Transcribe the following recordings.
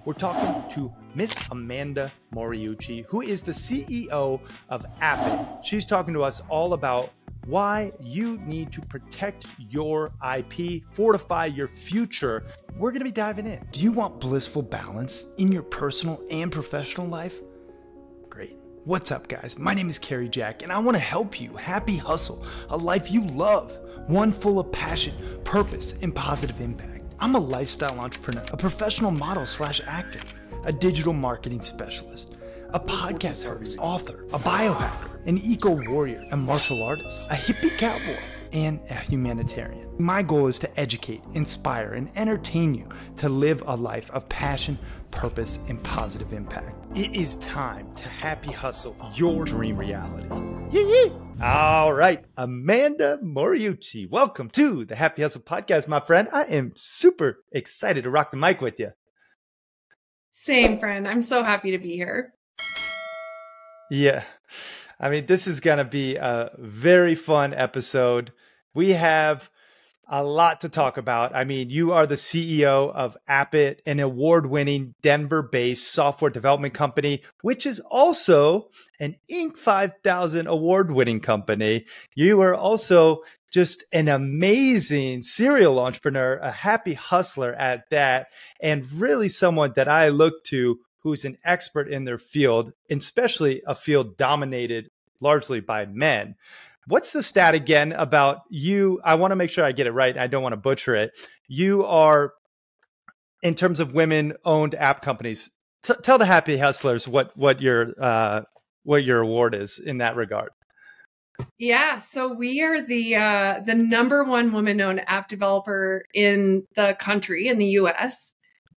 We're talking to Miss Amanda Moriuchi, who is the CEO of AppIt. She's talking to us all about why you need to protect your IP, fortify your future. We're going to be diving in. Do you want blissful balance in your personal and professional life? Great. What's up, guys? My name is Carrie Jack, and I want to help you happy hustle a life you love, one full of passion, purpose, and positive impact. I'm a lifestyle entrepreneur, a professional model / actor, a digital marketing specialist, a podcast host, author, a biohacker, an eco-warrior, a martial artist, a hippie cowboy, and a humanitarian. My goal is to educate, inspire, and entertain you to live a life of passion, purpose, and positive impact. It is time to happy hustle your dream reality. Yee! All right, Amanda Moriuchi, welcome to the Happy Hustle Podcast, my friend. I am super excited to rock the mic with you. Same, friend. I'm so happy to be here. Yeah. I mean, this is going to be a very fun episode. We have a lot to talk about. I mean, you are the CEO of AppIt, an award-winning Denver-based software development company, which is also an Inc. 5000 award-winning company. You are also just an amazing serial entrepreneur, a happy hustler at that, and really someone that I look to who's an expert in their field, especially a field dominated largely by men. What's the stat again about you? I want to make sure I get it right. I don't want to butcher it. You are, in terms of women-owned app companies, tell the happy hustlers what your award is in that regard. Yeah, so we are the #1 woman-owned app developer in the country, in the US.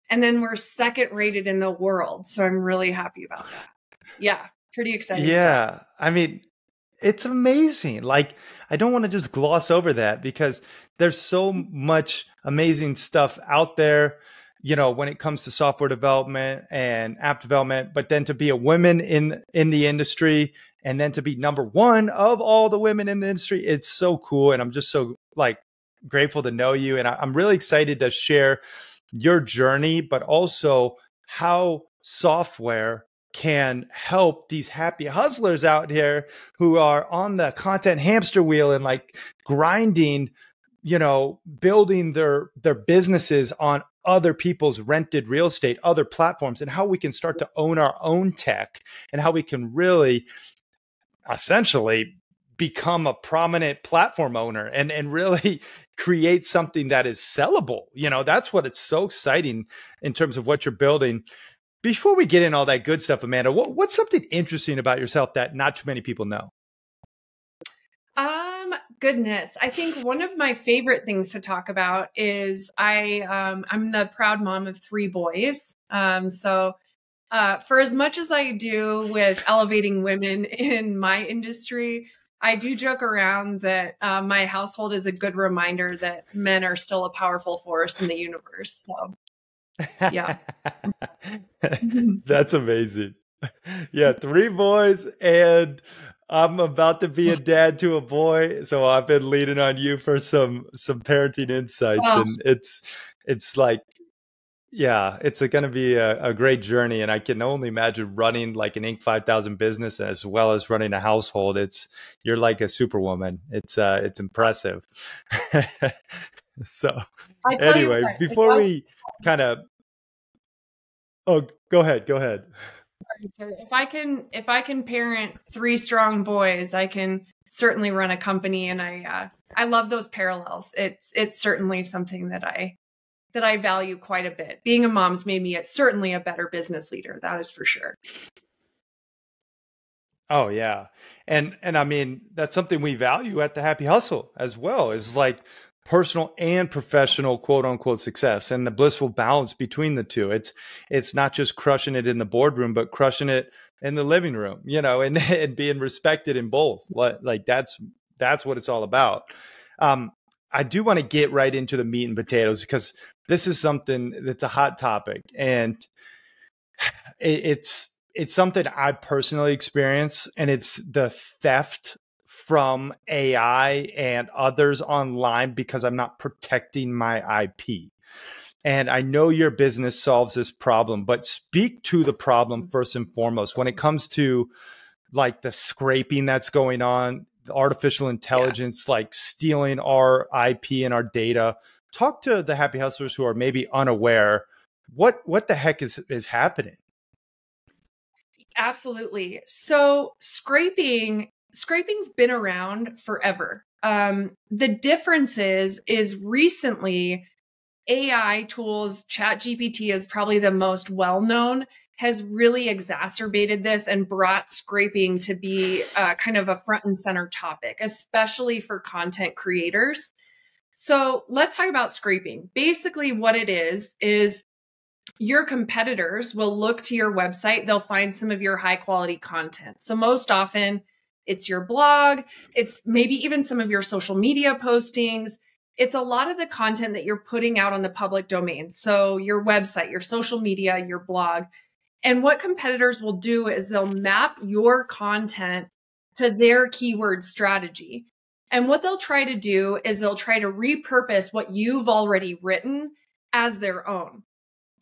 And then we're second rated in the world. So I'm really happy about that. Yeah, pretty exciting stuff. I mean, it's amazing. Like, I don't want to just gloss over that because there's so much amazing stuff out there, you know, when it comes to software development and app development, but then to be a woman in the industry and then to be #1 of all the women in the industry, it's so cool. And I'm just so grateful to know you. And I'm really excited to share your journey, but also how software can help these happy hustlers out here who are on the content hamster wheel and grinding, you know, building their businesses on other people's rented real estate, other platforms, and how we can start to own our own tech and how we can really essentially become a prominent platform owner and really create something that is sellable. You know, that's what it's so exciting in terms of what you're building. Before we get in all that good stuff, Amanda, what's something interesting about yourself that not too many people know? Goodness. I think one of my favorite things to talk about is I'm the proud mom of 3 boys. So for as much as I do with elevating women in my industry, I do joke around that my household is a good reminder that men are still a powerful force in the universe. So, yeah. That's amazing. Yeah, 3 boys, and I'm about to be a dad to a boy, so I've been leaning on you for some parenting insights, and it's like, yeah, it's going to be a great journey, and I can only imagine running like an Inc. 5000 business as well as running a household. You're like a superwoman. It's impressive. So anyway, before we kind of, go ahead. If I can parent 3 strong boys, I can certainly run a company, and I love those parallels. It's certainly something that I value quite a bit. Being a mom's made me certainly a better business leader. That is for sure. Oh yeah. And I mean, that's something we value at the Happy Hustle as well, is like personal and professional quote unquote success and the blissful balance between the two. It's not just crushing it in the boardroom, but crushing it in the living room, you know, and being respected in both. Like that's what it's all about. I do want to get right into the meat and potatoes because this is something that's a hot topic, and it's something I personally experience, and it's the theft from AI and others online because I'm not protecting my IP. And I know your business solves this problem, but speak to the problem first and foremost when it comes to like the scraping that's going on, the artificial intelligence, like stealing our IP and our data. Talk to the happy hustlers who are maybe unaware. What the heck is happening? Absolutely. So scraping's been around forever. The difference is recently AI tools, ChatGPT is probably the most well-known, has really exacerbated this and brought scraping to be kind of a front and center topic, especially for content creators. So let's talk about scraping. Basically, what it is your competitors will look to your website. They'll find some of your high quality content. So most often it's your blog, it's maybe even some of your social media postings. It's a lot of the content that you're putting out on the public domain. So your website, your social media, your blog. And what competitors will do is they'll map your content to their keyword strategy. And what they'll try to do is they'll try to repurpose what you've already written as their own.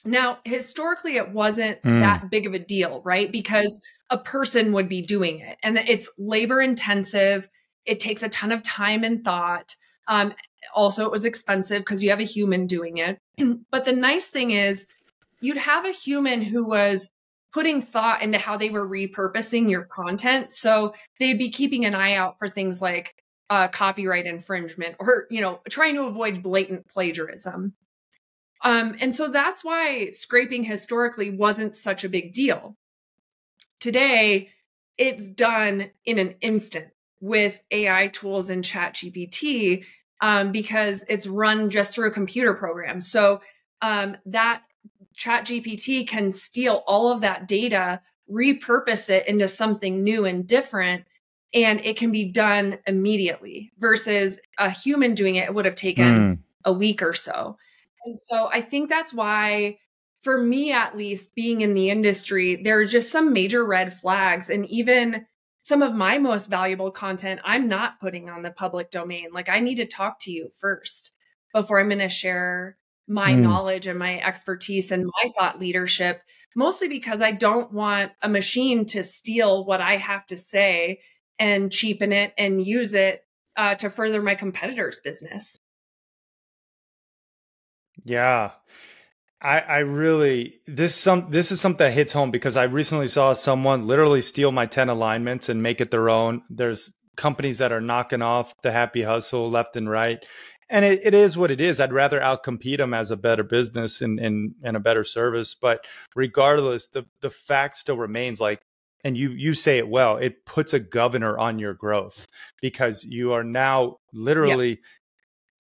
Now, historically, it wasn't that big of a deal, right? Because a person would be doing it and it's labor intensive. It takes a ton of time and thought. Also, it was expensive because you have a human doing it. But the nice thing is you'd have a human who was putting thought into how they were repurposing your content. So they'd be keeping an eye out for things like copyright infringement or, trying to avoid blatant plagiarism. And so that's why scraping historically wasn't such a big deal. Today, it's done in an instant with AI tools and ChatGPT because it's run just through a computer program. So that ChatGPT can steal all of that data, repurpose it into something new and different, and it can be done immediately versus a human doing it. It would have taken a week or so. And so I think that's why, for me at least, being in the industry, there are just some major red flags. And even some of my most valuable content, I'm not putting on the public domain. Like, I need to talk to you first before I'm going to share my knowledge and my expertise and my thought leadership, mostly because I don't want a machine to steal what I have to say and cheapen it and use it to further my competitor's business. Yeah. I really, this is something that hits home because I recently saw someone literally steal my 10 alignments and make it their own. There's companies that are knocking off the happy hustle left and right. And it is what it is. I'd rather outcompete them as a better business and a better service. But regardless, the fact still remains, like, and you say it well, it puts a governor on your growth because you are now literally,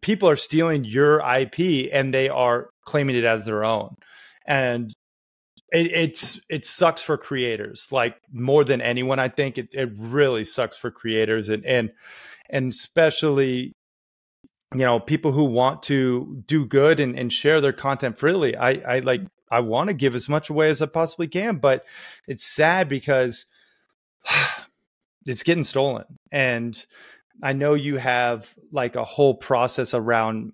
people are stealing your IP and they are claiming it as their own. And it sucks for creators, like, more than anyone. I think it really sucks for creators and especially, people who want to do good and share their content freely. I want to give as much away as I possibly can, but it's sad because it's getting stolen. And I know you have like a whole process around,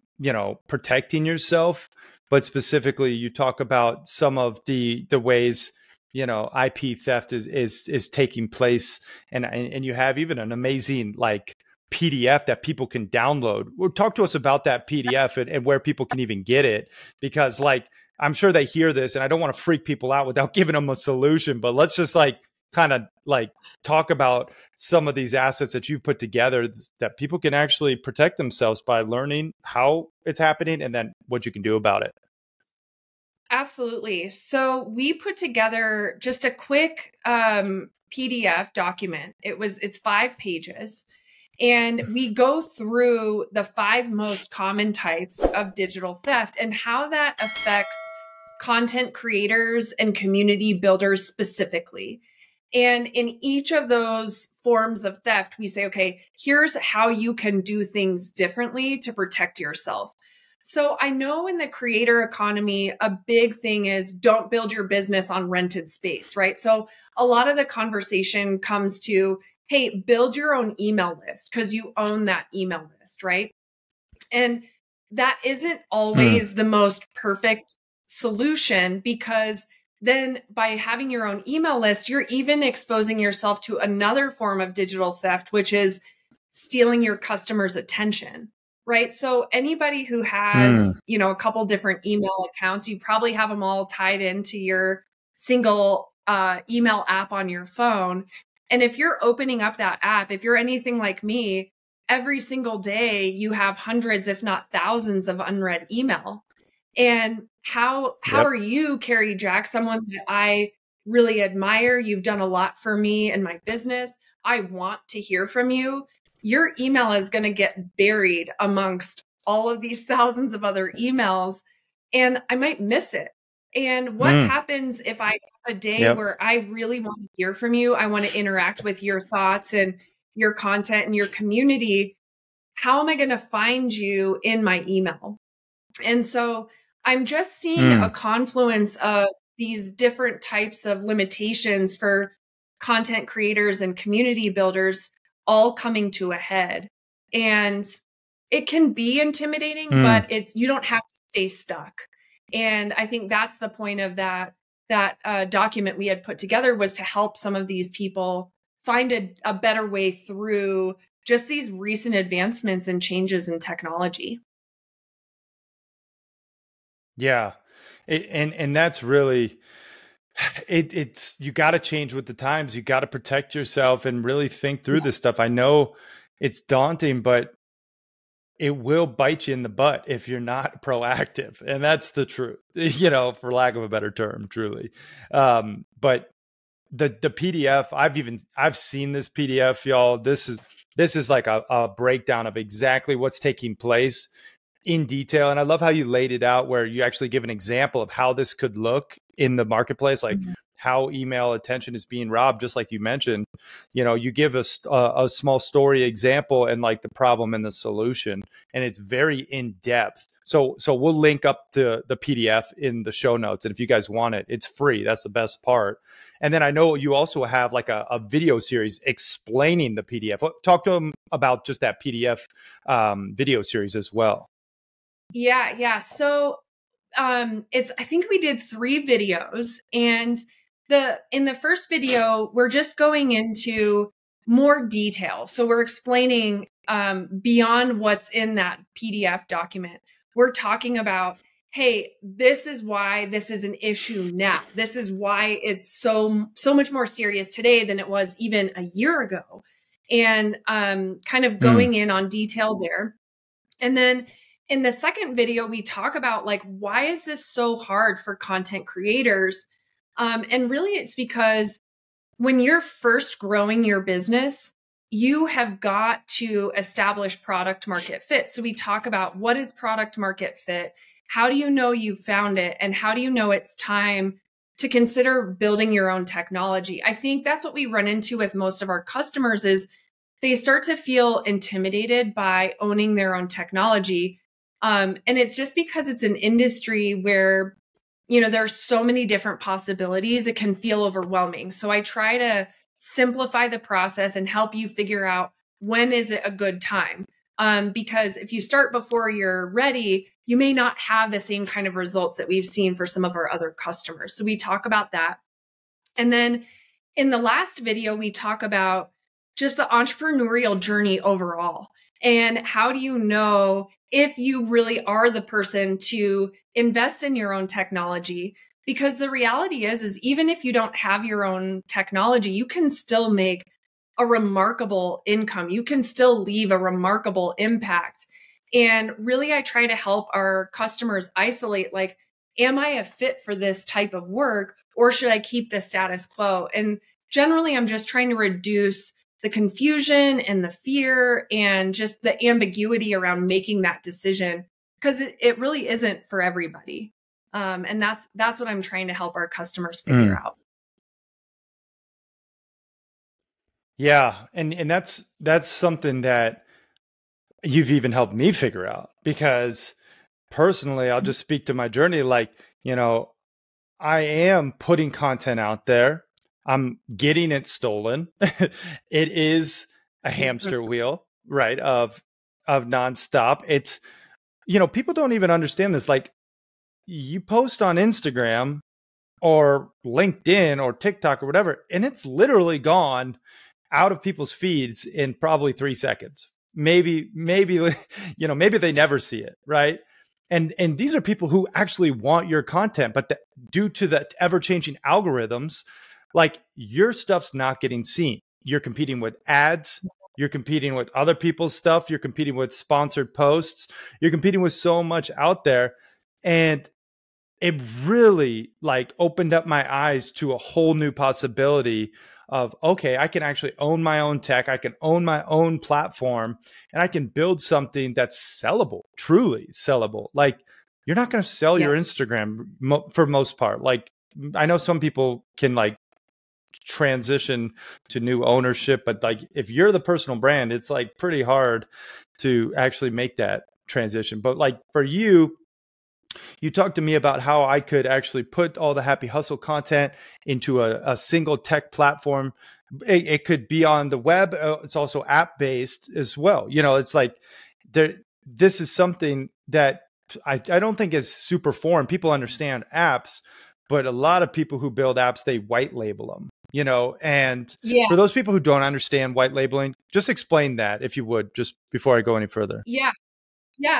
protecting yourself, but specifically you talk about some of the ways, IP theft is taking place. And you have even an amazing like PDF that people can download. Well, talk to us about that PDF and where people can even get it, because like, I'm sure they hear this and I don't want to freak people out without giving them a solution, but let's just like kind of like talk about some of these assets that you've put together that people can actually protect themselves by learning how it's happening and then what you can do about it. Absolutely. So we put together just a quick PDF document. It's 5 pages. And we go through the 5 most common types of digital theft and how that affects content creators and community builders specifically. And in each of those forms of theft, we say, okay, here's how you can do things differently to protect yourself. So I know in the creator economy, a big thing is don't build your business on rented space, right? So a lot of the conversation comes to, hey, build your own email list because you own that email list, right? And that isn't always the most perfect solution, because then by having your own email list, you're even exposing yourself to another form of digital theft, which is stealing your customers' attention, right? So anybody who has, a couple different email accounts, you probably have them all tied into your single email app on your phone. And if you're opening up that app, if you're anything like me, every single day you have hundreds, if not thousands, of unread email. And how are you, Carrie Jack, someone that I really admire? You've done a lot for me and my business. I want to hear from you. Your email is going to get buried amongst all of these thousands of other emails, and I might miss it. And what happens if I have a day where I really want to hear from you? I want to interact with your thoughts and your content and your community. How am I going to find you in my email? And so I'm just seeing a confluence of these different types of limitations for content creators and community builders all coming to a head. And it can be intimidating, but you don't have to stay stuck. And I think that's the point of that document we had put together, was to help some of these people find a better way through just these recent advancements and changes in technology. Yeah. And that's really, it's, you got to change with the times. You got to protect yourself and really think through this stuff. I know it's daunting, but it will bite you in the butt if you're not proactive. And that's the truth, for lack of a better term, truly. But the PDF, I've seen this PDF, y'all. This is like a breakdown of exactly what's taking place in detail. And I love how you laid it out, where you actually give an example of how this could look in the marketplace, like how email attention is being robbed, just like you mentioned. You give a small story example and like the problem and the solution, and it's very in depth. So we'll link up the PDF in the show notes. And if you guys want it, it's free. That's the best part. And then I know you also have like a video series explaining the PDF. Talk to them about just that PDF video series as well. Yeah. So I think we did 3 videos, and in the first video, we're just going into more detail. So we're explaining beyond what's in that PDF document. We're talking about, hey, this is why this is an issue now. This is why it's so much more serious today than it was even a year ago. And kind of going in on detail there. And then in the second video, we talk about like, why is this so hard for content creators? And really it's because when you're first growing your business, you have got to establish product market fit. So we talk about, what is product market fit? How do you know you've found it? And how do you know it's time to consider building your own technology? I think that's what we run into with most of our customers, is they start to feel intimidated by owning their own technology. And it's just because it's an industry where, there's so many different possibilities, it can feel overwhelming. So I try to simplify the process and help you figure out, when is it a good time? Because if you start before you're ready, you may not have the same kind of results that we've seen for some of our other customers. So we talk about that. And then in the last video, we talk about just the entrepreneurial journey overall. And how do you know if you really are the person to invest in your own technology? Because the reality is even if you don't have your own technology, you can still make a remarkable income. You can still leave a remarkable impact. And really, I try to help our customers isolate, like, am I a fit for this type of work, or should I keep the status quo? And generally, I'm just trying to reduce the confusion and the fear and just the ambiguity around making that decision, because it really isn't for everybody. And that's what I'm trying to help our customers figure out. Yeah. And that's something that you've even helped me figure out, because personally, I'll just speak to my journey. Like, I am putting content out there. I'm getting it stolen. It is a hamster wheel, right? Of nonstop. people don't even understand this. Like, you post on Instagram or LinkedIn or TikTok or whatever, and it's literally gone out of people's feeds in probably 3 seconds. Maybe, maybe they never see it, right? And these are people who actually want your content, but due to the ever-changing algorithms, like, your stuff's not getting seen. You're competing with ads. You're competing with other people's stuff. You're competing with sponsored posts. You're competing with so much out there. And it really like opened up my eyes to a whole new possibility of, okay, I can actually own my own tech. I can own my own platform, and I can build something that's sellable, truly sellable. Like, you're not going to sell your Instagram for most part. Like, I know some people can like transition to new ownership, but like, if you're the personal brand, it's like pretty hard to actually make that transition. But like, for you talked to me about how I could actually put all the Happy Hustle content into a single tech platform. It could be on the web. It's also app based as well. It's like, this is something that I don't think is super foreign. People understand apps, but a lot of people who build apps, they white label them, and for those people who don't understand white labeling, just explain that, if you would, just before I go any further. Yeah.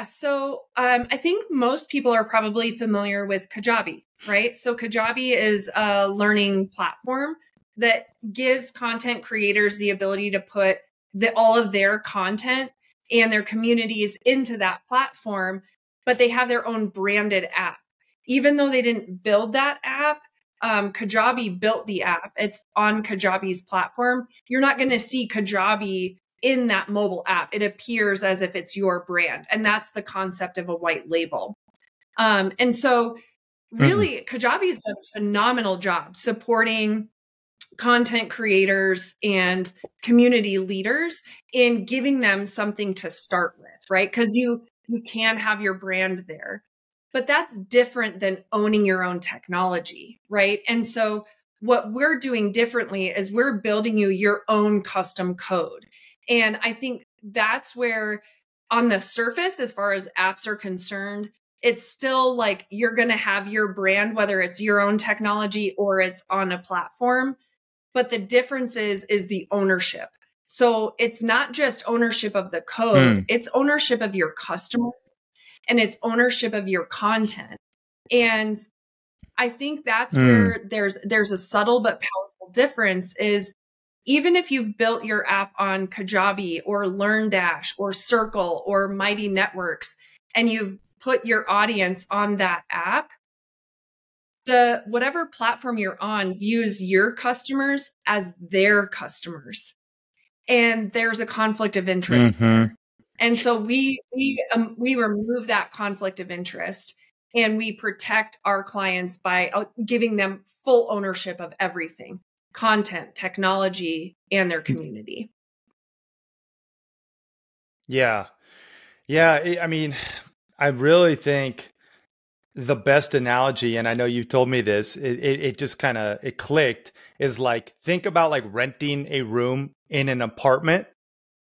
So I think most people are probably familiar with Kajabi, right? So Kajabi is a learning platform that gives content creators the ability to put all of their content and their communities into that platform, but they have their own branded app. Even though they didn't build that app, Kajabi built the app. It's on Kajabi's platform. You're not going to see Kajabi in that mobile app. It appears as if it's your brand. And that's the concept of a white label. And so really, Kajabi's done a phenomenal job supporting content creators and community leaders in giving them something to start with, right? Because you can have your brand there. But that's different than owning your own technology, right? And so what we're doing differently is we're building you your own custom code. And I think that's where, on the surface, as far as apps are concerned, it's still like you're going to have your brand, whether it's your own technology or it's on a platform. But the difference is the ownership. So it's not just ownership of the code, it's ownership of your customers, and it's ownership of your content. And I think that's where there's a subtle but powerful difference is, even if you've built your app on Kajabi or LearnDash or Circle or Mighty Networks, and you've put your audience on that app, whatever platform you're on views your customers as their customers. And there's a conflict of interest there. And so we remove that conflict of interest, and we protect our clients by giving them full ownership of everything: content, technology, and their community. Yeah. I mean, I really think the best analogy, and I know you told me this, it just kind of, it clicked, is like, think about like renting a room in an apartment,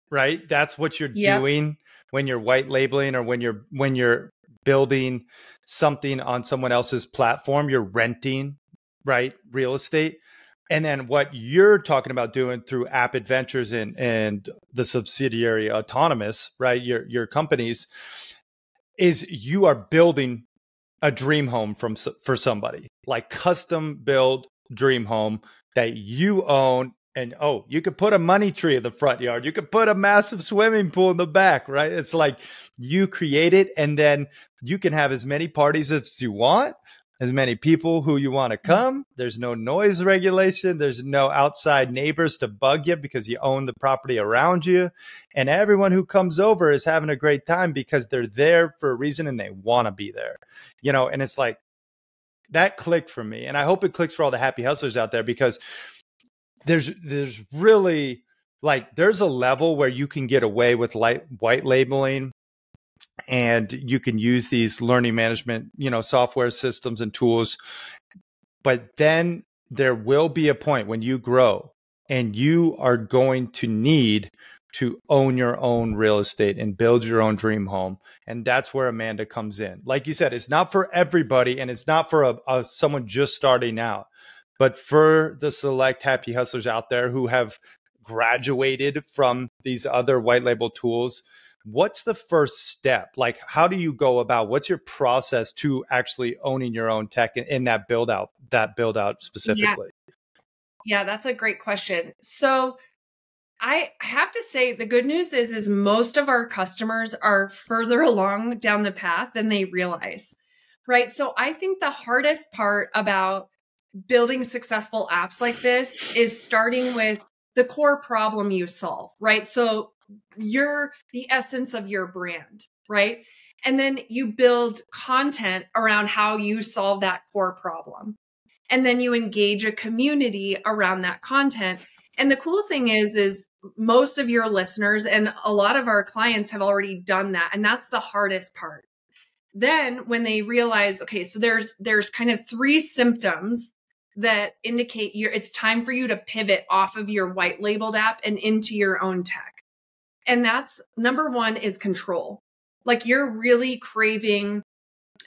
right? That's what you're doing when you're white labeling, or when you're building something on someone else's platform. You're renting, right, real estate. And then what you're talking about doing through AppIt Ventures and the subsidiary Autonomous, right, your companies, is you are building a dream home for somebody, like custom build dream home that you own. And you could put a money tree in the front yard. You could put a massive swimming pool in the back, right? It's like you create it, and then you can have as many parties as you want, as many people who you want to come. There's no noise regulation. There's no outside neighbors to bug you because you own the property around you. And everyone who comes over is having a great time because they're there for a reason and they want to be there, and it's like, that clicked for me. And I hope it clicks for all the happy hustlers out there, because there's really, like, there's a level where you can get away with white labeling, and you can use these learning management, software systems and tools. But then there will be a point when you grow and you are going to need to own your own real estate and build your own dream home. And that's where Amanda comes in. Like you said, it's not for everybody, and it's not for someone just starting out, but for the select happy hustlers out there who have graduated from these other white label tools. What's the first step? Like, how do you go about, what's your process to actually owning your own tech in that build out specifically? Yeah, that's a great question. So I have to say the good news is most of our customers are further along down the path than they realize, right? So I think the hardest part about building successful apps like this is starting with the core problem you solve, right? So you're the essence of your brand, right? And then you build content around how you solve that core problem. And then you engage a community around that content. And the cool thing is most of your listeners and a lot of our clients have already done that. And that's the hardest part. Then when they realize, okay, so there's kind of 3 symptoms that indicate it's time for you to pivot off of your white labeled app and into your own tech. And that's number 1 is control. Like you're really craving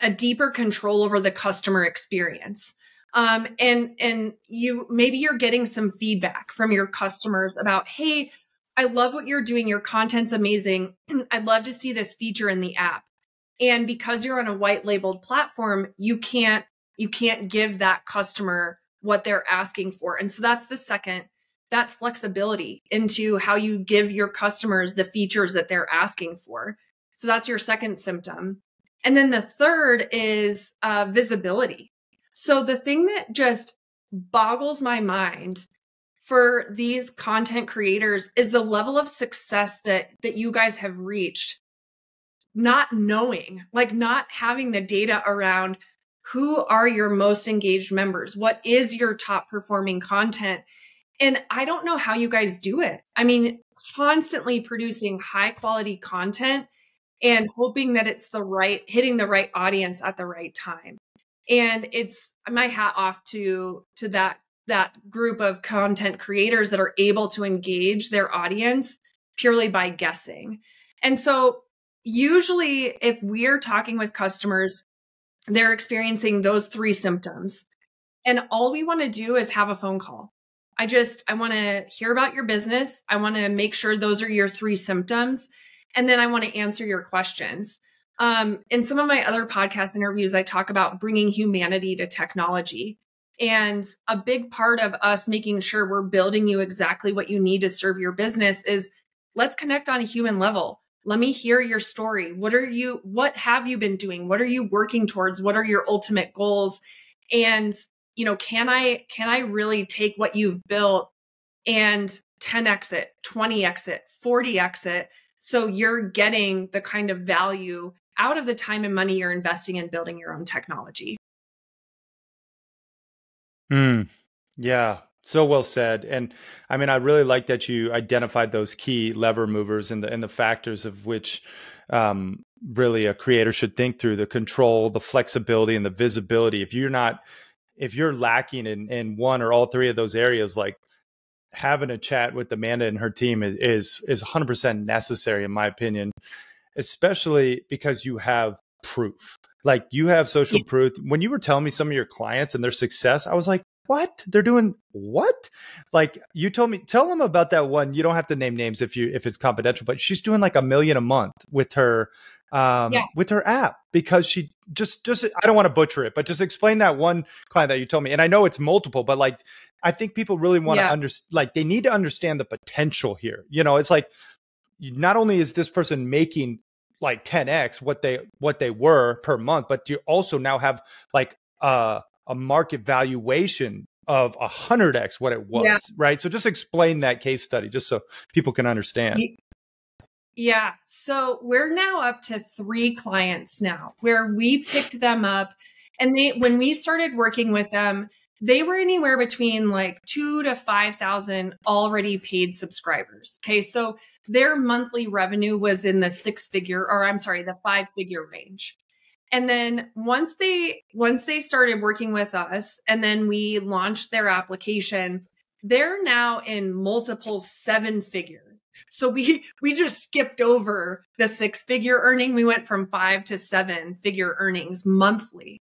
a deeper control over the customer experience. And maybe you're getting some feedback from your customers about, hey, I love what you're doing. Your content's amazing. I'd love to see this feature in the app. And because you're on a white labeled platform, you can't give that customer what they're asking for. And so that's the second. That's flexibility into how you give your customers the features that they're asking for. So that's your second symptom. And then the third is visibility. So the thing that just boggles my mind for these content creators is the level of success that you guys have reached, not knowing, like not having the data around who are your most engaged members, what is your top performing content. And I don't know how you guys do it. I mean, constantly producing high quality content and hoping that it's hitting the right audience at the right time. And it's my hat off to that group of content creators that are able to engage their audience purely by guessing. And so usually if we're talking with customers, they're experiencing those 3 symptoms. And all we want to do is have a phone call. I want to hear about your business. I want to make sure those are your 3 symptoms. And then I want to answer your questions. In some of my other podcast interviews, I talk about bringing humanity to technology. And a big part of us making sure we're building you exactly what you need to serve your business is let's connect on a human level. Let me hear your story. What have you been doing? What are you working towards? What are your ultimate goals? And can I really take what you've built and 10x it, 20x it, 40x it, so you're getting the kind of value out of the time and money you're investing in building your own technology? Yeah, so well said. And I mean, I really like that you identified those key lever movers and the factors of which really a creator should think through: the control, the flexibility, and the visibility. If you're lacking in one or all 3 of those areas, like having a chat with Amanda and her team is 100% necessary, in my opinion, especially because you have proof. Like you have social proof. When you were telling me some of your clients and their success, I was like, what? They're doing what? Like you told me, tell them about that one. You don't have to name names if it's confidential, but she's doing like $1 million a month with her app, because she just I don't want to butcher it, but just explain that one client that you told me. And I know it's multiple, but like I think people really want to understand, like they need to understand the potential here. It's like not only is this person making like 10x what they were per month, but you also now have like a market valuation of 100x what it was, right? So just explain that case study just so people can understand. Yeah. So we're now up to 3 clients now where we picked them up, and when we started working with them, they were anywhere between like 2,000 to 5,000 already paid subscribers. Okay. So their monthly revenue was in the the 5-figure range. And then once they started working with us and then we launched their application, they're now in multiple 7 figures. So we just skipped over the 6-figure earning. We went from 5 to 7-figure earnings monthly.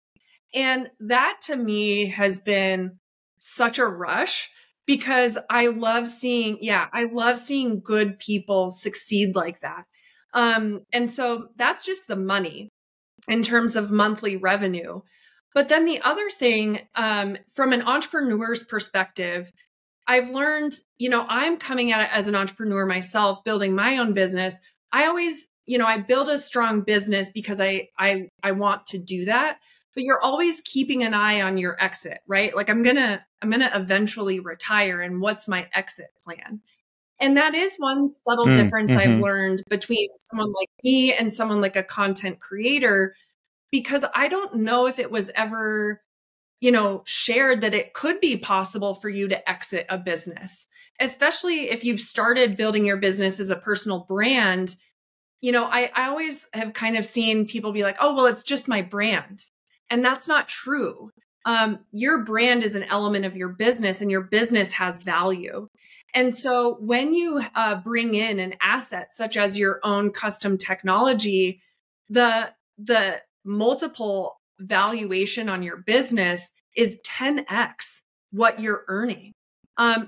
And that to me has been such a rush because I love seeing good people succeed like that. And so that's just the money in terms of monthly revenue. But then the other thing, from an entrepreneur's perspective, I've learned, I'm coming at it as an entrepreneur myself, building my own business. I always, I build a strong business because I want to do that. But you're always keeping an eye on your exit, right? Like I'm gonna eventually retire, and what's my exit plan? And that is one subtle difference I've learned between someone like me and someone like a content creator, because I don't know if it was ever, shared that it could be possible for you to exit a business, especially if you've started building your business as a personal brand. I always have kind of seen people be like, oh, well, it's just my brand. And that's not true. Your brand is an element of your business, and your business has value. And so when you bring in an asset such as your own custom technology, the multiple valuation on your business is 10x what you're earning,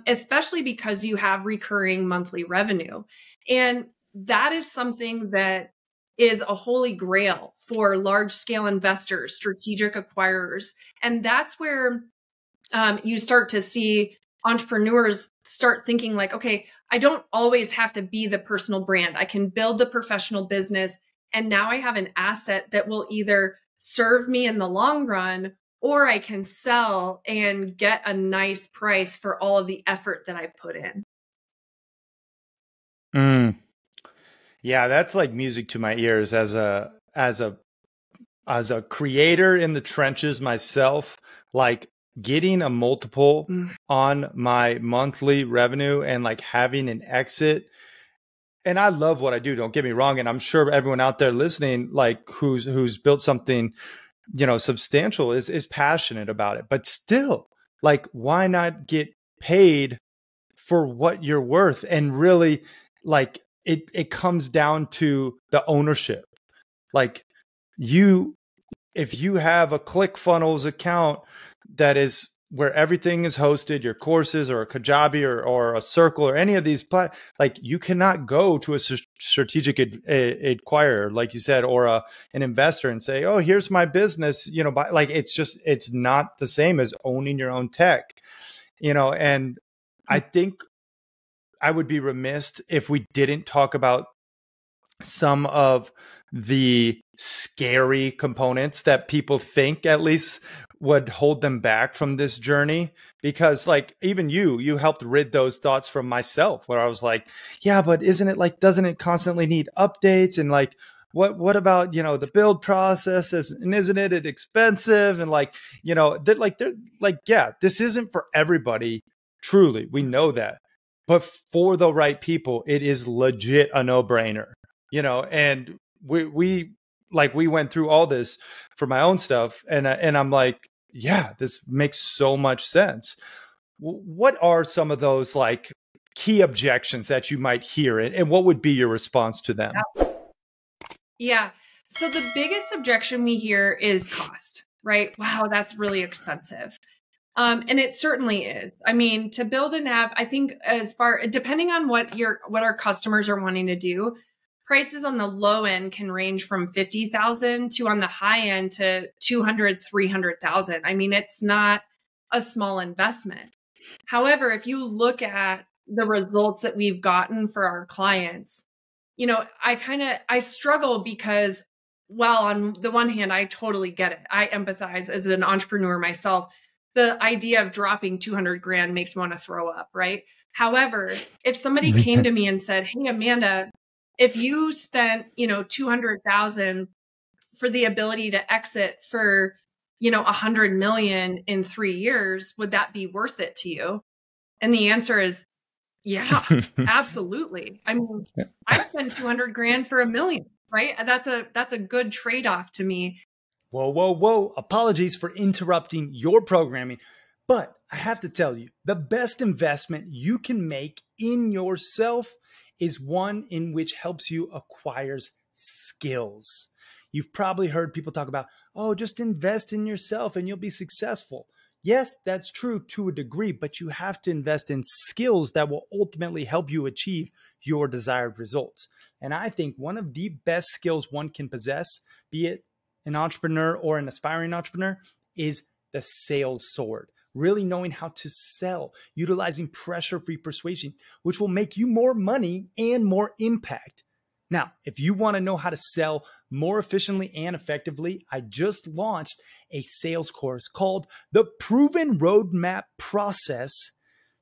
especially because you have recurring monthly revenue. And that is something that is a holy grail for large scale investors, strategic acquirers. And that's where you start to see entrepreneurs start thinking like, okay, I don't always have to be the personal brand. I can build the professional business. And now I have an asset that will either serve me in the long run, or I can sell and get a nice price for all of the effort that I've put in. Yeah, that's like music to my ears as a creator in the trenches myself, like getting a multiple on my monthly revenue and like having an exit. And I love what I do, don't get me wrong, and I'm sure everyone out there listening, like who's built something, substantial is passionate about it. But still, like, why not get paid for what you're worth? And really, like, it comes down to the ownership. Like, if you have a ClickFunnels account that is where everything is hosted, your courses or a Kajabi or a Circle or any of these, like you cannot go to a strategic acquirer, like you said, or an investor and say, oh, here's my business, like it's not the same as owning your own tech, and I think I would be remiss if we didn't talk about some of the scary components that people think at least would hold them back from this journey. Because like even you helped rid those thoughts from myself, where I was like, yeah, but isn't it like, doesn't it constantly need updates? And like, what about, the build process and isn't it expensive? And like, they're like, yeah, this isn't for everybody. Truly. We know that. But for the right people, it is legit a no-brainer, and we went through all this for my own stuff. And I'm like, yeah, this makes so much sense. What are some of those like key objections that you might hear, and what would be your response to them? Yeah. So the biggest objection we hear is cost, right? Wow, that's really expensive. And it certainly is. I mean, to build an app, I think depending on what our customers are wanting to do, prices on the low end can range from 50,000 to on the high end to 200, 300,000. I mean, it's not a small investment. However, if you look at the results that we've gotten for our clients, I struggle because while on the one hand, I totally get it. I empathize as an entrepreneur myself. The idea of dropping 200 grand makes me want to throw up, right? However, if somebody came to me and said, hey, Amanda, if you spent, 200,000 for the ability to exit for, 100 million in 3 years, would that be worth it to you? And the answer is, yeah, absolutely. I mean, I'd spend 200 grand for $1 million, right? That's a good trade-off to me. Whoa. Apologies for interrupting your programming, but I have to tell you, the best investment you can make in yourself is one in which helps you acquire skills. You've probably heard people talk about, oh, just invest in yourself and you'll be successful. Yes, that's true to a degree, but you have to invest in skills that will ultimately help you achieve your desired results. And I think one of the best skills one can possess, be it an entrepreneur or an aspiring entrepreneur, is the sales sword. Really knowing how to sell, utilizing pressure-free persuasion, which will make you more money and more impact. Now, if you want to know how to sell more efficiently and effectively, I just launched a sales course called The Proven Roadmap Process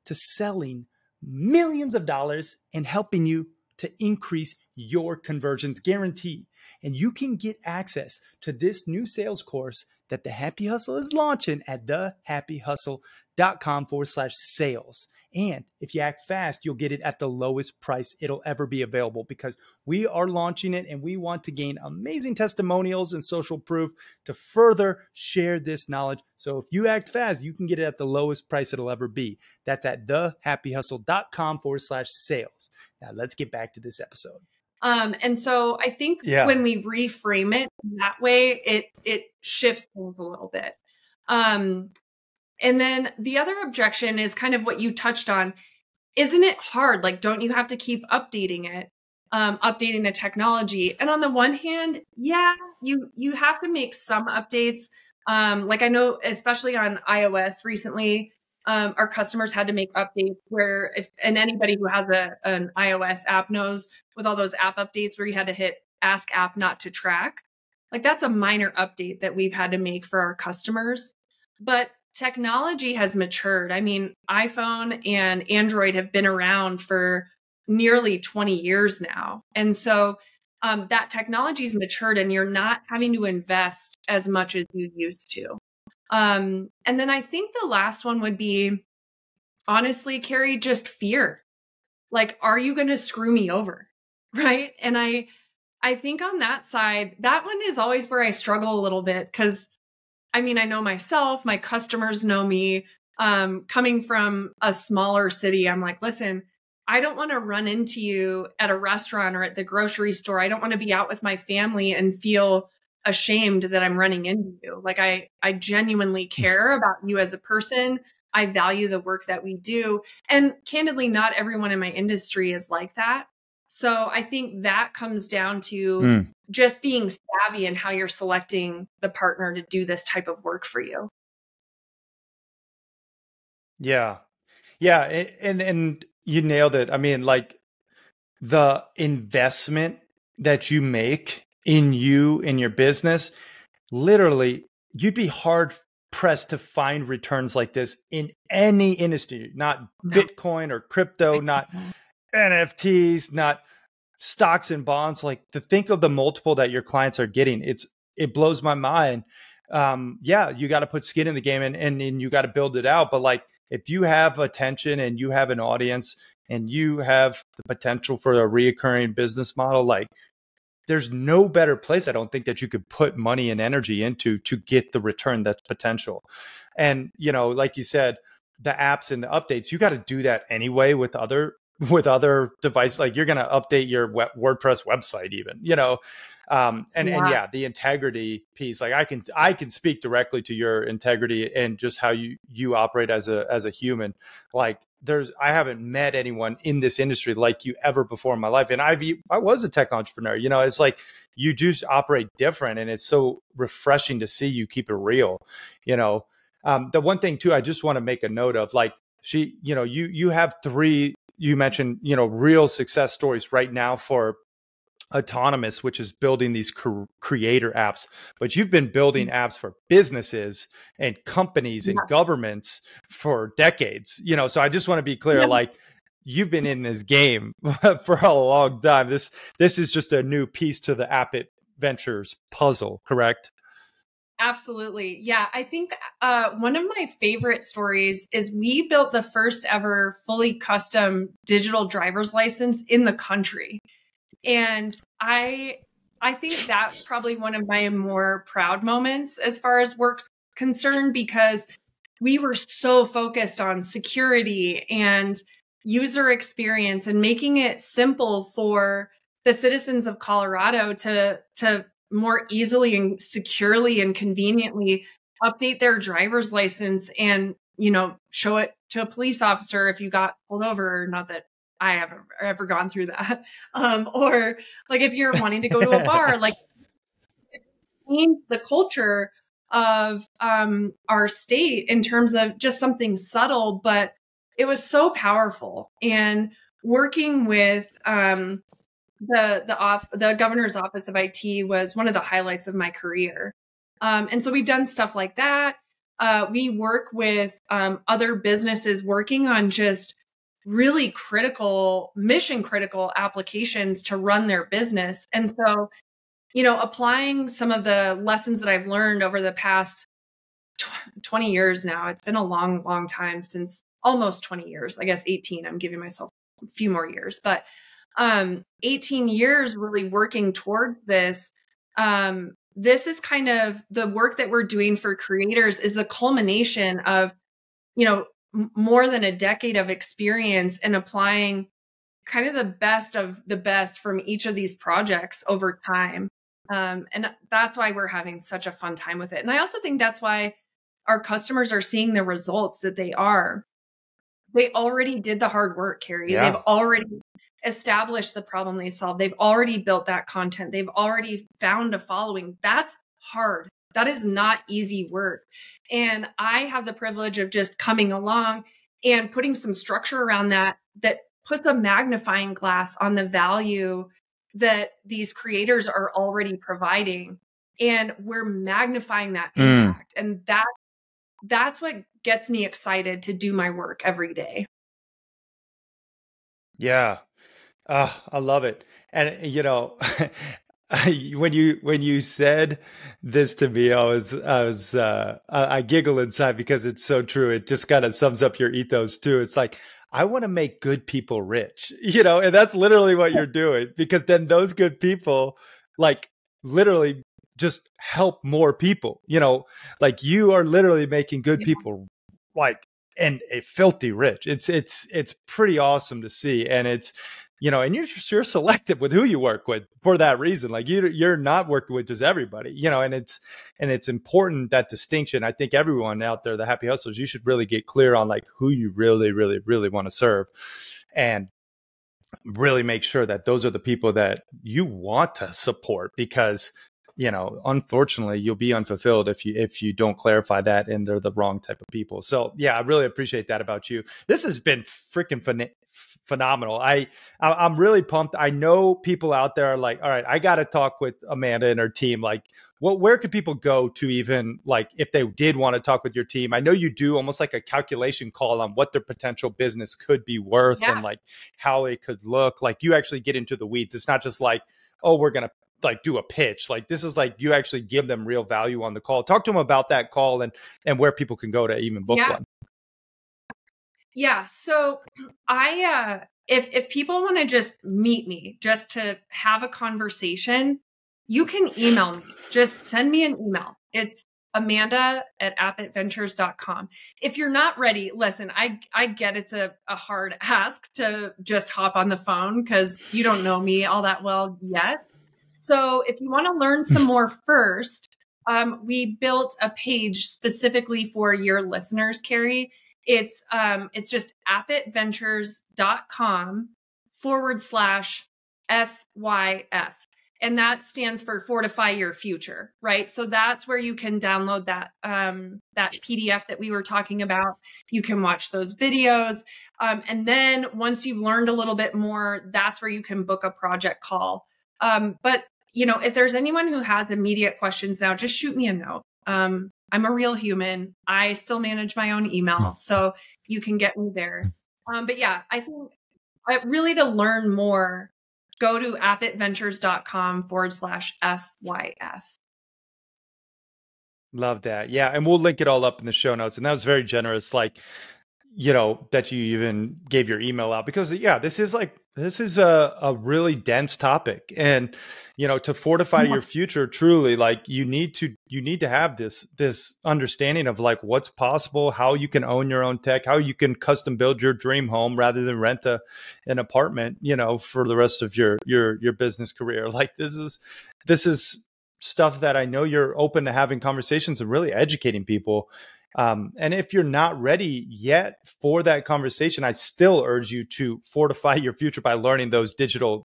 to Selling Millions of Dollars and helping you to increase your conversions guarantee. And you can get access to this new sales course that The Happy Hustle is launching at thehappyhustle.com/sales. And if you act fast, you'll get it at the lowest price it'll ever be available, because we are launching it and we want to gain amazing testimonials and social proof to further share this knowledge. So if you act fast, you can get it at the lowest price it'll ever be. That's at thehappyhustle.com/sales. Now let's get back to this episode. And so I think when we reframe it that way, it shifts things a little bit. And then the other objection is kind of what you touched on. Isn't it hard? Like, don't you have to keep updating it, updating the technology? And on the one hand, yeah, you have to make some updates. Like I know, especially on iOS recently, our customers had to make updates where and anybody who has an iOS app knows, with all those app updates where you had to hit ask app not to track, like that's a minor update that we've had to make for our customers. But technology has matured. I mean, iPhone and Android have been around for nearly 20 years now. And so that technology's matured and you're not having to invest as much as you used to. And then I think the last one would be, honestly, Carrie, just fear. Like, are you going to screw me over? Right. And I think on that side, that one is always where I struggle a little bit, because I mean, I know myself, my customers know me. Coming from a smaller city, I'm like, listen, I don't want to run into you at a restaurant or at the grocery store. I don't want to be out with my family and feel ashamed that I'm running into you. Like I genuinely care about you as a person. I value the work that we do. And candidly, not everyone in my industry is like that. So I think that comes down to just being savvy in how you're selecting the partner to do this type of work for you. Yeah. Yeah. And you nailed it. I mean, like the investment that you make in you, in your business, literally, you'd be hard pressed to find returns like this in any industry, not Bitcoin or crypto, not NFTs, not stocks and bonds. Like, to think of the multiple that your clients are getting, it blows my mind. Yeah, you got to put skin in the game and you got to build it out. But like, if you have attention and you have an audience and you have the potential for a reoccurring business model, like there's no better place, I don't think, that you could put money and energy into to get the return that's potential. And, you know, like you said, the apps and the updates, you got to do that anyway with other devices. Like, you're going to update your WordPress website even, you know, and the integrity piece, like I can speak directly to your integrity and just how you operate as a human. Like, I haven't met anyone in this industry like you ever before in my life. And I was a tech entrepreneur, you know, it's like, you just operate different, and it's so refreshing to see you keep it real, you know. The one thing too, I just want to make a note of, like, you know, you have three, you mentioned, you know, real success stories right now for Autonomous, which is building these creator apps, but you've been building apps for businesses and companies and governments for decades, you know. So I just want to be clear, like, you've been in this game for a long time. This is just a new piece to the AppIt Ventures puzzle, correct? Absolutely. Yeah. I think one of my favorite stories is we built the first ever fully custom digital driver's license in the country. And I think that's probably one of my more proud moments as far as work's concerned, because we were so focused on security and user experience and making it simple for the citizens of Colorado to more easily and securely and conveniently update their driver's license and, show it to a police officer if you got pulled over. Not that I have ever gone through that. Or like if you're wanting to go to a bar, like change the culture of our state in terms of just something subtle, but it was so powerful. And working with the governor's office of IT was one of the highlights of my career. And so we've done stuff like that. We work with other businesses working on just really critical, mission critical applications to run their business. And so, applying some of the lessons that I've learned over the past 20 years now, it's been a long, long time, since almost 20 years, I guess 18, I'm giving myself a few more years, but 18 years really working toward this. This is kind of the work that we're doing for creators is the culmination of, more than a decade of experience in applying kind of the best of the best from each of these projects over time. And that's why we're having such a fun time with it. And I also think that's why our customers are seeing the results that they are. They already did the hard work, Carrie. Yeah. They've already established the problem they solved. They've already built that content. They've already found a following. That's hard. That is not easy work. And I have the privilege of just coming along and putting some structure around that puts a magnifying glass on the value that these creators are already providing. And we're magnifying that impact. And that's what gets me excited to do my work every day. Yeah. I love it. And, when you said this to me, I giggle inside because it's so true. It just kind of sums up your ethos too. It's like, I want to make good people rich, and that's literally what you're doing, because then those good people like literally just help more people, like you are literally making good people like, and a filthy rich. It's pretty awesome to see. And it's, and you're selective with who you work with for that reason. Like you're not working with just everybody, and it's important, that distinction. I think everyone out there, the happy hustlers, you should really get clear on like who you really, really, really want to serve, and really make sure that those are the people that you want to support, because unfortunately, you'll be unfulfilled if you don't clarify that, and they're the wrong type of people. So yeah, I really appreciate that about you. This has been freaking phenomenal. I'm really pumped. I know people out there are like, all right, I got to talk with Amanda and her team. Like, where could people go to even, like, if they did want to talk with your team? I know you do almost like a calculation call on what their potential business could be worth, and like how it could look. Like you actually get into the weeds. It's not just like, oh, we're going to like do a pitch. Like this is like, you actually give them real value on the call. Talk to them about that call and where people can go to even book one. Yeah. So if people want to just meet me, just to have a conversation, you can email me. Just send me an email. It's Amanda@AppItVentures.com. If you're not ready, listen, I get it's a hard ask to just hop on the phone because you don't know me all that well yet. So if you want to learn some more first, we built a page specifically for your listeners, Carrie. It's just appitVentures.com/FYF. And that stands for Fortify Your Future, right? So that's where you can download that PDF that we were talking about. You can watch those videos. And then once you've learned a little bit more, that's where you can book a project call. But if there's anyone who has immediate questions now, just shoot me a note. I'm a real human. I still manage my own email, so you can get me there. But yeah, I think really to learn more, go to appitventures.com/FYF. Love that. Yeah. And we'll link it all up in the show notes. And that was very generous. Like, that you even gave your email out, because yeah, this is a really dense topic. And, to fortify your future, truly, like you need to have this understanding of like what's possible, how you can own your own tech, how you can custom build your dream home rather than rent an apartment, for the rest of your business career. Like this is stuff that I know you're open to having conversations and really educating people. And if you're not ready yet for that conversation, I still urge you to fortify your future by learning those digital,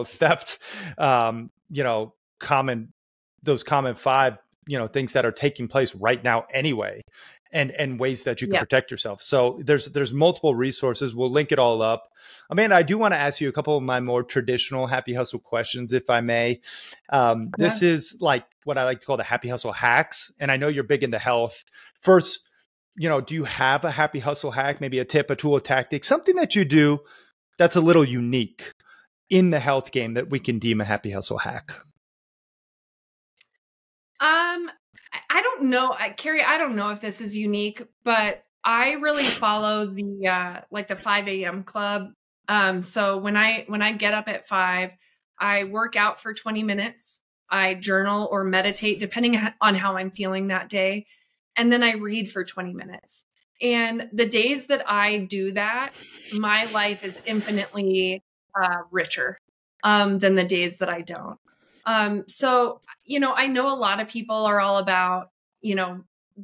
theft, common, those common five, things that are taking place right now anyway, and ways that you can protect yourself. So there's multiple resources. We'll link it all up. Amanda, I do want to ask you a couple of my more traditional Happy Hustle questions, if I may. This is like what I like to call the Happy Hustle hacks. And I know you're big into health. First, do you have a Happy Hustle hack, maybe a tip, a tool, a tactic, something that you do that's a little unique in the health game that we can deem a Happy Hustle hack? I don't know, Carrie, I don't know if this is unique, but I really follow the like the 5 a.m. club. So when I get up at 5, I work out for 20 minutes. I journal or meditate, depending on how I'm feeling that day. And then I read for 20 minutes. And the days that I do that, my life is infinitely richer than the days that I don't. So, I know a lot of people are all about,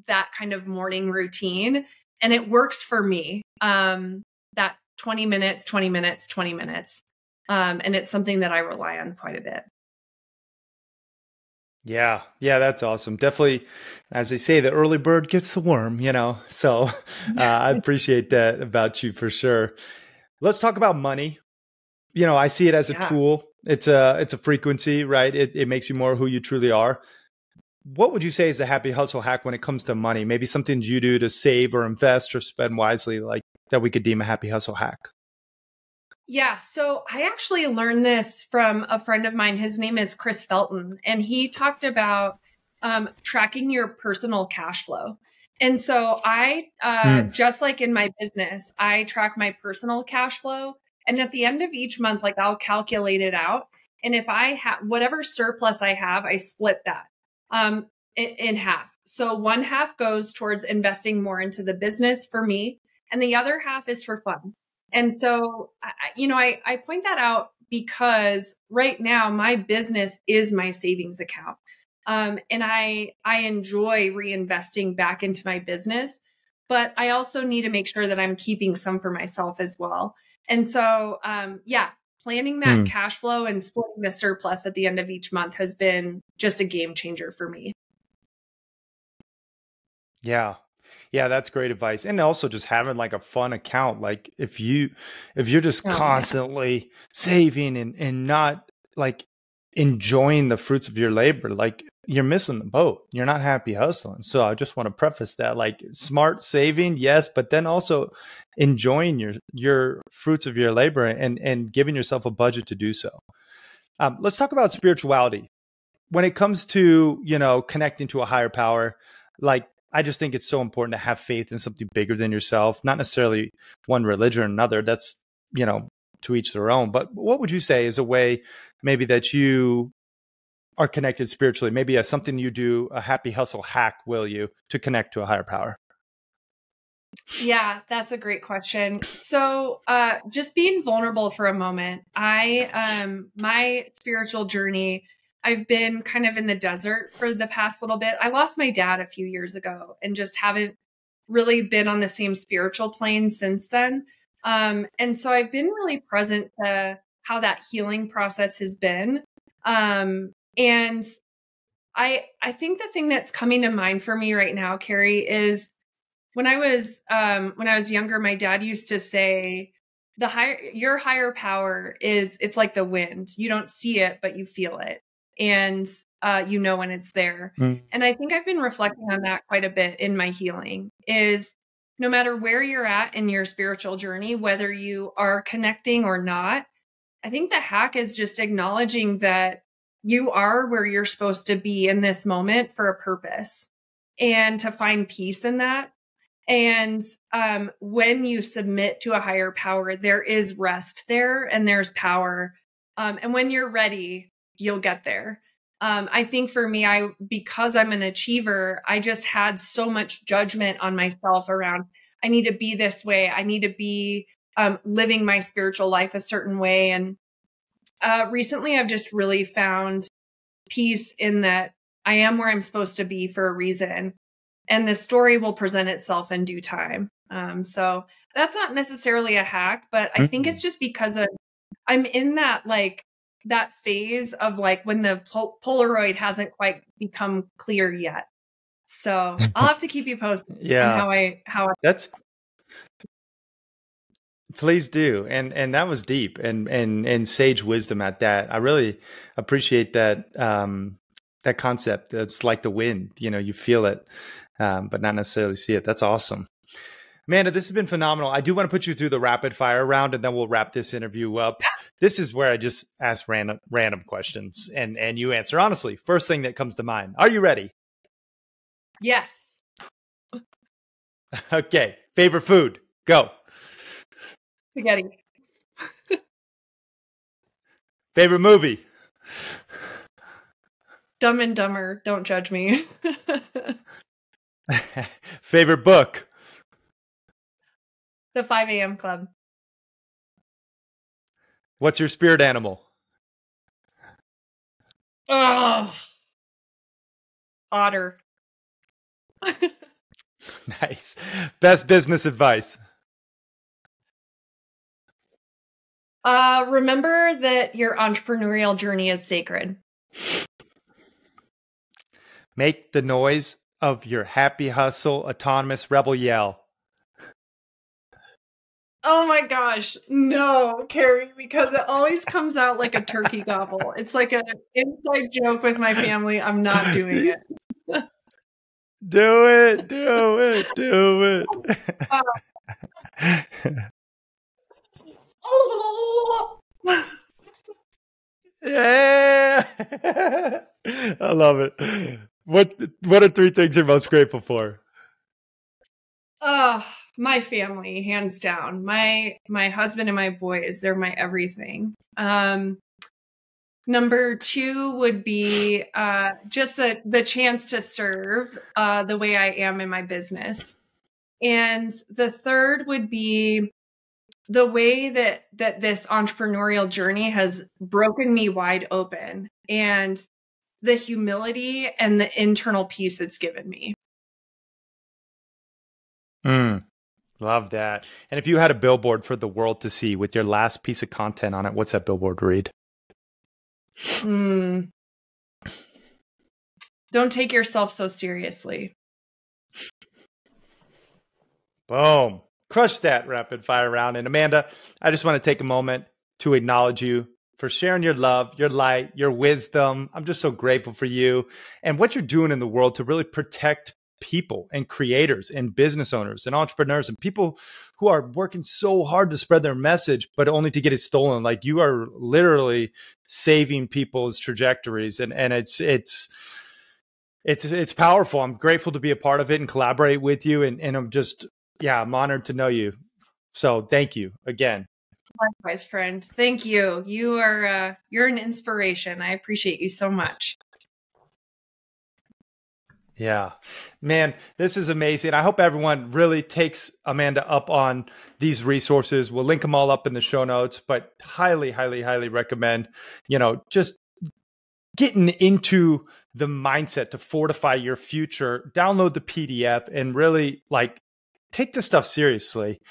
that kind of morning routine, and it works for me. That 20 minutes, 20 minutes, 20 minutes. And it's something that I rely on quite a bit. Yeah, that's awesome. Definitely, as they say, the early bird gets the worm, so I appreciate that about you for sure. Let's talk about money. I see it as a tool. It's a frequency, right? It makes you more who you truly are. What would you say is a Happy Hustle hack when it comes to money? Maybe something you do to save or invest or spend wisely, like that we could deem a Happy Hustle hack. Yeah. So I actually learned this from a friend of mine. His name is Chris Felton, and he talked about tracking your personal cash flow. And so I, just like in my business, I track my personal cash flow. And at the end of each month, like I'll calculate it out. And if I have whatever surplus I have, I split that in half. So one half goes towards investing more into the business for me, and the other half is for fun. And so, I point that out because right now my business is my savings account. And I enjoy reinvesting back into my business, but I also need to make sure that I'm keeping some for myself as well. And so, planning that cash flow and splitting the surplus at the end of each month has been just a game changer for me. Yeah. Yeah, that's great advice. And also just having like a fun account. Like if you're just constantly saving and not like enjoying the fruits of your labor, like you're missing the boat. You're not happy hustling. So I just want to preface that, like smart saving, yes, but then also enjoying your fruits of your labor and giving yourself a budget to do so. Let's talk about spirituality. When it comes to, connecting to a higher power, like I just think it's so important to have faith in something bigger than yourself, not necessarily one religion or another. That's, to each their own. But what would you say is a way maybe that you are connected spiritually? Maybe as something you do, a Happy Hustle hack, will you, to connect to a higher power? Yeah, that's a great question. So, just being vulnerable for a moment, my spiritual journey, I've been kind of in the desert for the past little bit. I lost my dad a few years ago and just haven't really been on the same spiritual plane since then. And so I've been really present to how that healing process has been. And I think the thing that's coming to mind for me right now, Carrie, is when I was younger, my dad used to say, your higher power it's like the wind. You don't see it, but you feel it. And when it's there. And I think I've been reflecting on that quite a bit in my healing, is no matter where you're at in your spiritual journey, whether you are connecting or not, I think the hack is just acknowledging that you are where you're supposed to be in this moment for a purpose, and to find peace in that. And when you submit to a higher power, there is rest there and there's power. And when you're ready, you'll get there. I think for me, because I'm an achiever, I just had so much judgment on myself around, I need to be this way. I need to be living my spiritual life a certain way. And recently I've just really found peace in that I am where I'm supposed to be for a reason. And the story will present itself in due time. So that's not necessarily a hack, but I think it's just because I'm in that phase of when the Polaroid hasn't quite become clear yet. So I'll have to keep you posted. Yeah. On how That's, please do. And that was deep and sage wisdom at that. I really appreciate that, that concept. It's like the wind, you feel it, but not necessarily see it. That's awesome. Amanda, this has been phenomenal. I do want to put you through the rapid fire round, and then we'll wrap this interview up. This is where I just ask random questions, and you answer honestly. First thing that comes to mind. Are you ready? Yes. Okay. Favorite food? Go. Spaghetti. Favorite movie? Dumb and Dumber. Don't judge me. Favorite book? The 5 a.m. Club. What's your spirit animal? Oh, otter. Nice. Best business advice? Remember that your entrepreneurial journey is sacred. Make the noise of your happy hustle autonomous rebel yell. Oh my gosh. No, Carrie, because it always comes out like a turkey gobble. It's like an inside joke with my family. I'm not doing it. Do it. Yeah. I love it. What are 3 things you're most grateful for? My family, hands down. My husband and my boys, they're my everything. Number 2 would be just the chance to serve the way I am in my business. And the third would be the way that this entrepreneurial journey has broken me wide open, and the humility and the internal peace it's given me. Love that. And if you had a billboard for the world to see with your last piece of content on it, what's that billboard read? Don't take yourself so seriously. Boom. Crush that rapid fire round. And Amanda, I just want to take a moment to acknowledge you for sharing your love, your light, your wisdom. I'm just so grateful for you and what you're doing in the world to really protect people and creators and business owners and entrepreneurs and people who are working so hard to spread their message, but only to get it stolen. Like, you are literally saving people's trajectories. And it's powerful. I'm grateful to be a part of it and collaborate with you. And I'm just, I'm honored to know you. So thank you again. Likewise, friend. Thank you. You're an inspiration. I appreciate you so much. Yeah, man, this is amazing. I hope everyone really takes Amanda up on these resources. We'll link them all up in the show notes, but highly, highly, highly recommend, just getting into the mindset to fortify your future. Download the PDF and really take this stuff seriously.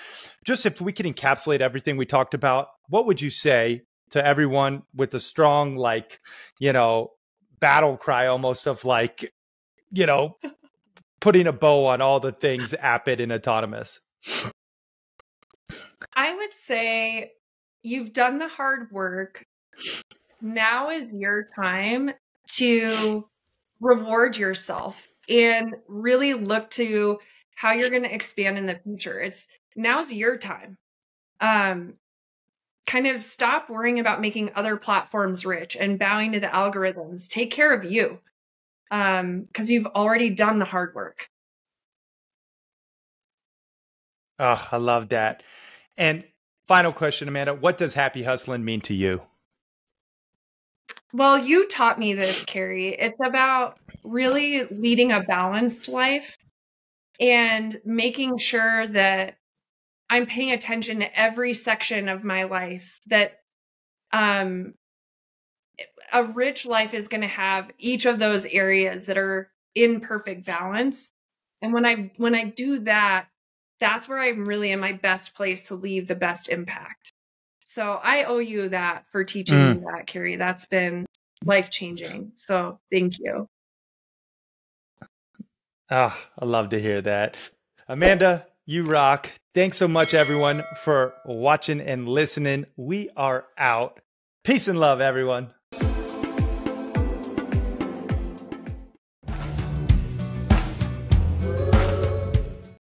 Just if we can encapsulate everything we talked about, what would you say to everyone with a strong, battle cry almost of putting a bow on all the things AppIt and autonomous? I would say you've done the hard work. Now is your time to reward yourself and really look to how you're going to expand in the future. Now's your time. Kind of stop worrying about making other platforms rich and bowing to the algorithms. Take care of you. Because you've already done the hard work. Oh, I love that. And final question, Amanda, what does happy hustling mean to you? Well, you taught me this, Carrie. It's about really leading a balanced life and making sure that I'm paying attention to every section of my life, that um, a rich life is going to have each of those areas that are in perfect balance. And when I do that, that's where I'm really in my best place to leave the best impact. So I owe you that for teaching me that, Carrie. That's been life-changing. So thank you. Oh, I love to hear that. Amanda, you rock. Thanks so much, everyone, for watching and listening. We are out. Peace and love, everyone.